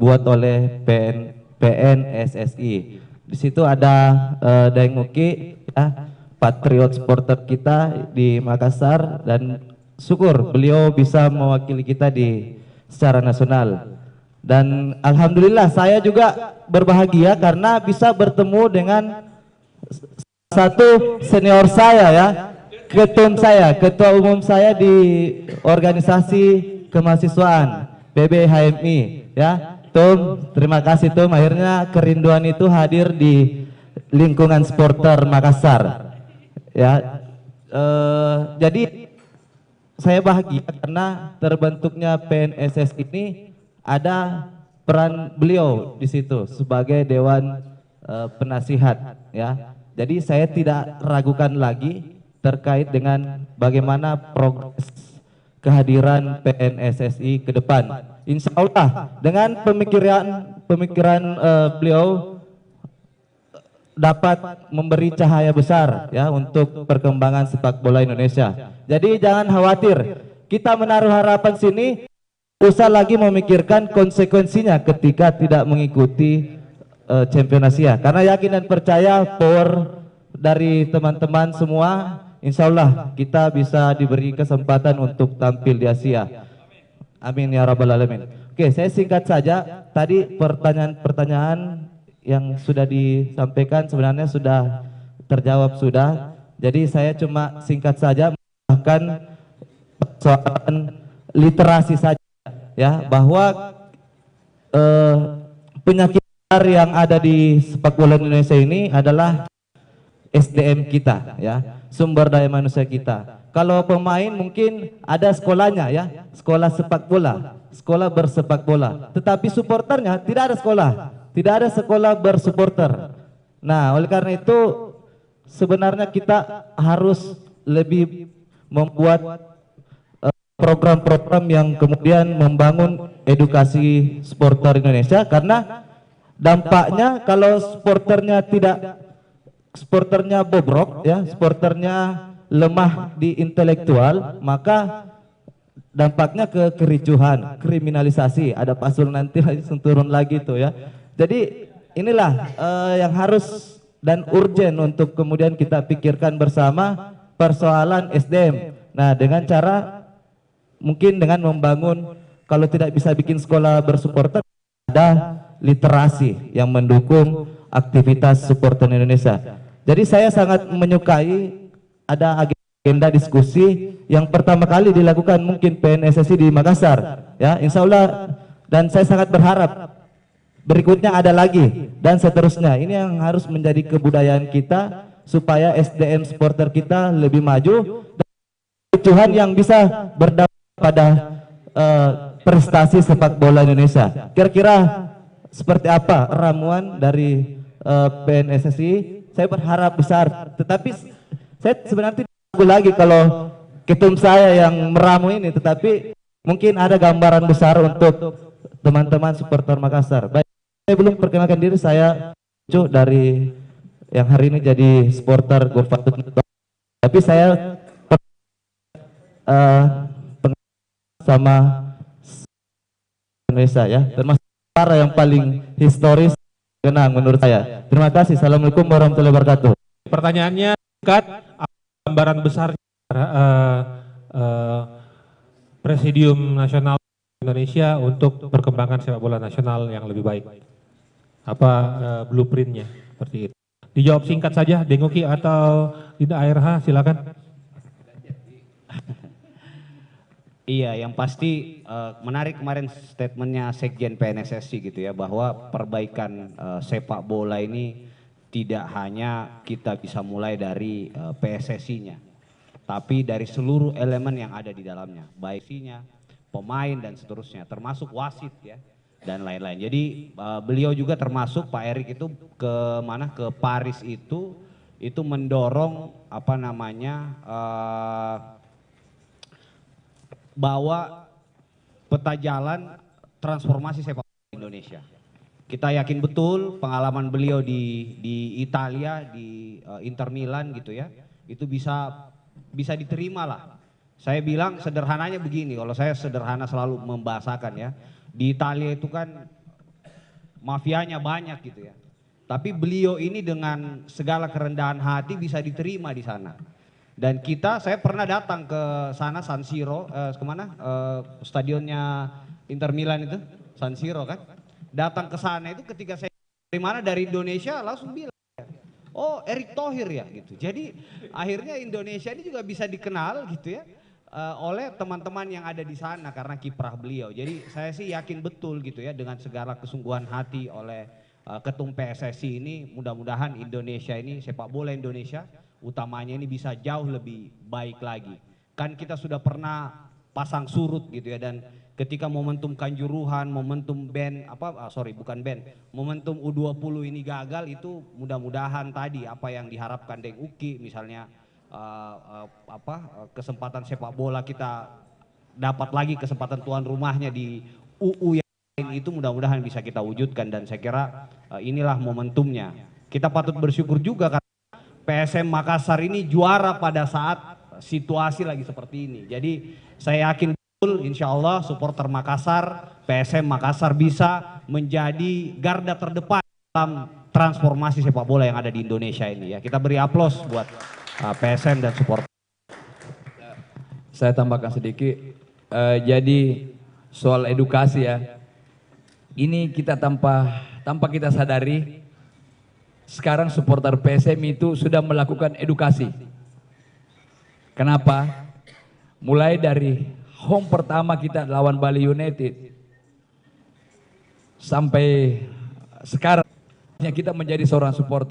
dibuat oleh PNSSI. Di situ ada Daeng Uki, ya, patriot supporter kita di Makassar, dan syukur beliau bisa mewakili kita di secara nasional. Dan alhamdulillah saya juga berbahagia karena bisa bertemu dengan satu senior saya, ya, ketua umum saya di organisasi kemahasiswaan PBHMI, ya. Tum, terima kasih Tum, akhirnya kerinduan itu hadir di lingkungan supporter Makassar, ya. Jadi saya bahagia karena terbentuknya PNSS ini ada peran beliau di situ sebagai dewan penasihat, ya. Jadi saya tidak ragukan lagi terkait dengan bagaimana progres kehadiran PNSSI ke depan. Insya Allah dengan pemikiran beliau dapat memberi cahaya besar, ya, untuk perkembangan sepak bola Indonesia. Jadi jangan khawatir, kita menaruh harapan sini, usah lagi memikirkan konsekuensinya ketika tidak mengikuti Champion Asia, karena yakin dan percaya power dari teman-teman semua, insya Allah kita bisa diberi kesempatan untuk tampil di Asia. Amin ya rabbal alamin. Oke, saya singkat saja. Tadi pertanyaan-pertanyaan yang sudah disampaikan sebenarnya sudah terjawab sudah. Jadi saya cuma singkat saja, bahkan persoalan literasi saja, ya, bahwa penyakit yang ada di sepak bola Indonesia ini adalah SDM kita, ya, sumber daya manusia kita. Kalau pemain mungkin ada sekolahnya, ya, sekolah sepak bola, sekolah bersepak bola, tetapi supporternya tidak ada sekolah, tidak ada sekolah bersupporter. Nah, oleh karena itu sebenarnya kita harus lebih membuat program-program yang kemudian membangun edukasi supporter Indonesia, karena dampaknya kalau supporternya bobrok, ya, supporternya lemah di intelektual, maka dampaknya ke kericuhan, kriminalisasi, ada pasul nanti turun lagi tuh, ya. Jadi inilah yang harus dan urgen untuk kemudian kita pikirkan bersama persoalan SDM. Nah, dengan cara mungkin dengan membangun, kalau tidak bisa bikin sekolah bersupporter, ada literasi yang mendukung aktivitas supporter Indonesia. Jadi saya sangat menyukai ada agenda diskusi yang pertama kali dilakukan mungkin PNSSI di Makassar, ya, insya Allah, dan saya sangat berharap berikutnya ada lagi dan seterusnya. Ini yang harus menjadi kebudayaan kita supaya SDM supporter kita lebih maju dan Tuhan yang bisa berdampak pada prestasi sepak bola Indonesia. Kira-kira seperti apa ramuan dari PNSSI? Saya berharap besar, tetapi saya sebenarnya tidak ragu lagi kalau ketum saya yang meramu ini, tetapi mungkin ada gambaran besar untuk teman-teman supporter Makassar. Baik, saya belum perkenalkan diri, saya Cuk dari yang hari ini jadi supporter Gurfatut, tapi saya sama Indonesia, ya, termasuk para yang paling historis kenang menurut saya. Terima kasih. Assalamualaikum warahmatullahi wabarakatuh. Pertanyaannya singkat, gambaran besar Presidium Nasional Indonesia untuk perkembangan sepak bola nasional yang lebih baik. Apa blueprintnya seperti itu? Dijawab singkat saja, Dengoki atau Dinda ARH, silakan. Iya, yang pasti menarik kemarin statementnya Sekjen PNSSI gitu, ya, bahwa perbaikan sepak bola ini tidak hanya kita bisa mulai dari PSSI-nya, tapi dari seluruh elemen yang ada di dalamnya, baik isinya, pemain dan seterusnya, termasuk wasit, ya, dan lain-lain. Jadi beliau juga termasuk Pak Erik itu ke mana, ke Paris itu mendorong apa namanya bahwa peta jalan transformasi sepak bola Indonesia. Kita yakin betul pengalaman beliau di Italia, di Inter Milan gitu, ya, itu bisa diterima lah. Saya bilang sederhananya begini, kalau saya sederhana selalu membahasakan, ya, di Italia itu kan mafianya banyak gitu ya. Tapi beliau ini dengan segala kerendahan hati bisa diterima di sana. Dan saya pernah datang ke sana San Siro, kemana? Stadionnya Inter Milan itu, San Siro kan. Datang ke sana itu ketika saya dari mana, dari Indonesia, langsung bilang, oh Erick Thohir ya gitu. Jadi akhirnya Indonesia ini juga bisa dikenal gitu ya oleh teman-teman yang ada di sana karena kiprah beliau. Jadi saya sih yakin betul gitu ya dengan segala kesungguhan hati oleh Ketum PSSI ini, mudah-mudahan Indonesia ini, sepak bola Indonesia utamanya ini bisa jauh lebih baik lagi. Kan kita sudah pernah pasang surut gitu ya, dan ketika momentum Kanjuruhan, momentum momentum U20 ini gagal, itu mudah-mudahan tadi apa yang diharapkan Deng Uki misalnya kesempatan sepak bola kita dapat lagi kesempatan tuan rumahnya di UU yang lain, itu mudah-mudahan bisa kita wujudkan, dan saya kira inilah momentumnya. Kita patut bersyukur juga karena PSM Makassar ini juara pada saat situasi lagi seperti ini. Jadi saya yakin betul insya Allah supporter Makassar, PSM Makassar bisa menjadi garda terdepan dalam transformasi sepak bola yang ada di Indonesia ini ya. Kita beri aplaus buat PSM dan supporter. Saya tambahkan sedikit, jadi soal edukasi ya, ini kita tanpa kita sadari, sekarang supporter PSM itu sudah melakukan edukasi. Kenapa? Mulai dari home pertama kita lawan Bali United sampai sekarang kita menjadi seorang supporter.